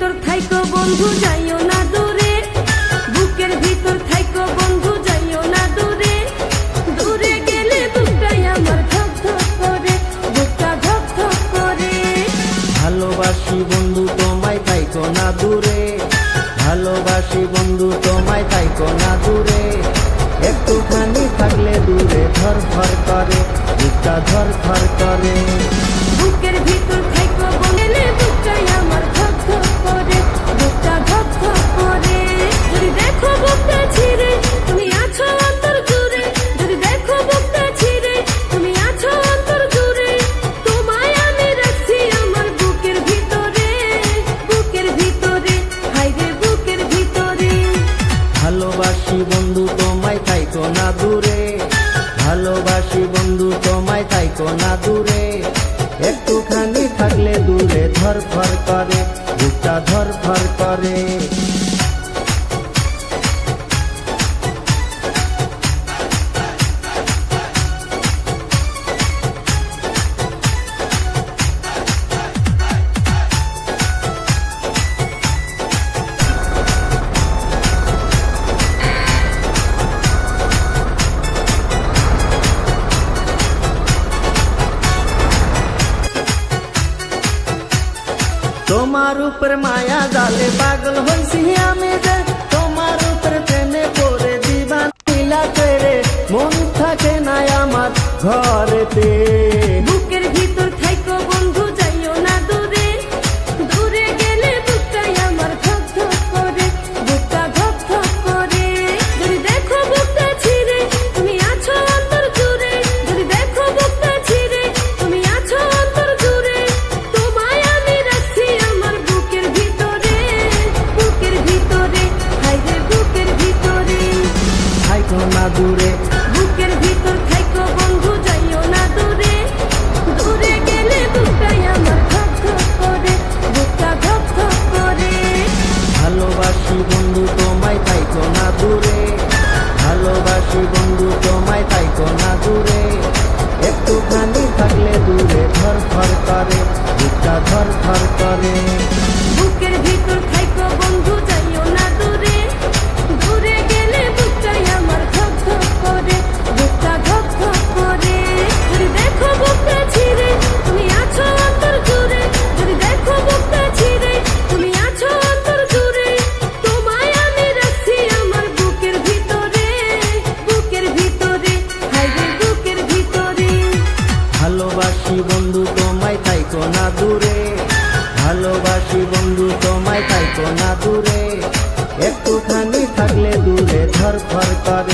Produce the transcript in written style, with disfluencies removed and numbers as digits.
ভিতর থাইকো বন্ধু যাইও না দূরে, বুকের ভিতর থাইকো বন্ধু যাইও না দূরে, দূরে গেলে বুকটাই আমার ধক ধক করে, বুকটা ধক ধক করে। ভালোবাসি বন্ধু তোমায় থাইকো না দূরে, ভালোবাসি বন্ধু তোমায় থাইকো না দূরে, একটুখানি থাকলে দূরে ধর ধর করে, বুকটা ধর ধর করে। বুকের ভিতর থাইকো বলে বুকটাই আমার ধক ধক করে, বুকটা ধক ধক করে। যদি দেখো বুকটা ছিঁড়ে তুমি আছো অন্তর জুড়ে, যদি দেখো বুকটা ছিঁড়ে তুমি আছো অন্তর জুড়ে, তোমায় আমি রাখছি আমার বুকের ভিতরে, বুকের ভিতরে, হায়রে বুকের ভিতরে। ভালোবাসি বন্ধু তোমায় থাইকো না দূরে, ভালোবাসি বন্ধু তোমায় থাইকো না দূরে, একটুখানি থাকলে দূরে ধর ধর করে, বুকটা ধর ধর করে। তোমার উপর মায়া জালে পাগল হইছি আমি যে, তোমার উপর প্রেমে পড়ে দিবানিলা তেরে, মন থাকে না আমার ঘরেতে। বুকের ভিতর থাইকো বন্ধু যাইও না দূরে, দূরে গেলে বুকটাই আমার ধক ধক করে, বুকটা ধক ধক করে। যদি দেখো বুকটা ছিঁড়ে তুমি আছো অন্তর জুড়ে, যদি দেখো বুকটা ছিঁড়ে তুমি আছো অন্তর জুড়ে, তোমায় আমি রাখছি আমার বুকের ভিতরে, বুকের ভিতরে, হায়রে বুকের ভিতরে। থাইকো না দূরে, বুকের ভিতর থাইকো বন্ধু যাইও না দূরে, দূরে গেলে বুকটাই আমার ধক ধক করে, বুকটা ধক ধক করে। ভালোবাসি বন্ধু তোমায় থাইকো না দূরে, ভালোবাসি বন্ধু তোমায় থাইকো না দূরে, একটুখানি থাকলে দূরে ধর ধর করে, বুকটা ধর ধর করে। বুকের ভিতর থাইকো বন্ধু যাইও না দূরে, দূরে গেলে বুকটাই আমার ধক ধক করে, বুকটা ধক ধক করে। যদি দেখো বুকটা ছিঁড়ে তুমি আছো অন্তর জুড়ে, যদি দেখো বুকটা ছিঁড়ে তুমি আছো অন্তর জুড়ে, তোমায় আমি রাখছি আমার বুকের ভিতরে, বুকের ভিতরে, হায়রে বুকের ভিতরে। ভালোবাসি বন্ধু তোমায় থাইকো না দূরে, ভালোবাসি বন্ধু তোমায় থাইকো না দূরে, একটুখানি থাকলে দূরে ধর ধর করে,